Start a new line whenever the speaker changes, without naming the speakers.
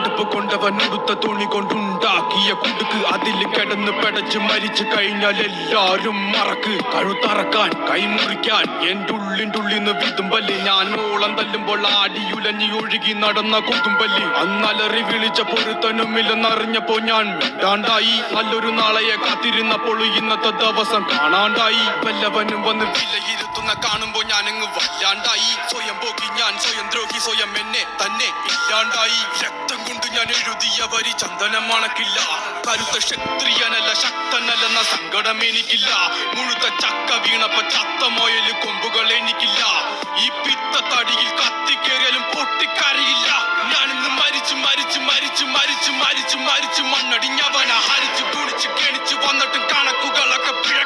അടുപ്പ് കൊണ്ടവൻ ഉടുത്ത തുണി കൊണ്ടുണ്ടാക്കിയ കുടുക്ക് അതിൽ കിടന്ന് പെടച്ച് മരിച്ചു കഴിഞ്ഞാൽ എല്ലാരും മറക്ക്. കഴുത്തറക്കാൻ കൈമുറിക്കാൻ എന്റെ ഉള്ളിന്റെ വിതുമ്പല്ലി. ഞാൻ ഓളം തല്ലുമ്പോൾ ആടിയുലഞ്ഞി ഒഴുകി നടന്ന കൊതുമ്പല്ലി. അന്നലറി വിളിച്ച പൊരുത്തനുമില്ലെന്നറിഞ്ഞപ്പോ ഞാൻ മിണ്ടാണ്ടായി. നല്ലൊരു നാളെയെ കാത്തിരുന്നപ്പോൾ ഇന്നത്തെ ദിവസം കാണാണ്ടായി. വല്ലവനും വന്ന് വിലയിരുത്തുന്ന കാണുമ്പോ ഞാനങ്ങ് വല്ലാണ്ടായി. സ്വയം പോക്കി ഞാൻ സ്വയം ദ്രോഹി, സ്വയം എന്നെ തന്നെ ഇല്ലാണ്ടായി. രക്തം കൊണ്ട് ഞാൻ എഴുതിയ വരി ചന്ദനം മണക്കില്ല. കരുത്ത ക്ഷത്രിയനല്ല ശക്തനല്ലെന്ന സങ്കടം എനിക്കില്ല. മുഴുത്ത ചക്ക വീണപ്പോ ചത്ത മൊയല് കൊമ്പുകൾ എനിക്കില്ല. ഈ പിത്ത തടിയിൽ കത്തിക്കേറിയാലും പൊട്ടിക്കറിയില്ല. ഞാനിന്ന് മരിച്ചു മരിച്ചു മരിച്ചു മരിച്ചു മരിച്ചു മരിച്ചു മണ്ണടിഞ്ഞവന ഹരിച്ചു കുടിച്ച് കെണിച്ചു വന്നിട്ടും കണക്കുകളൊക്കെ പിഴ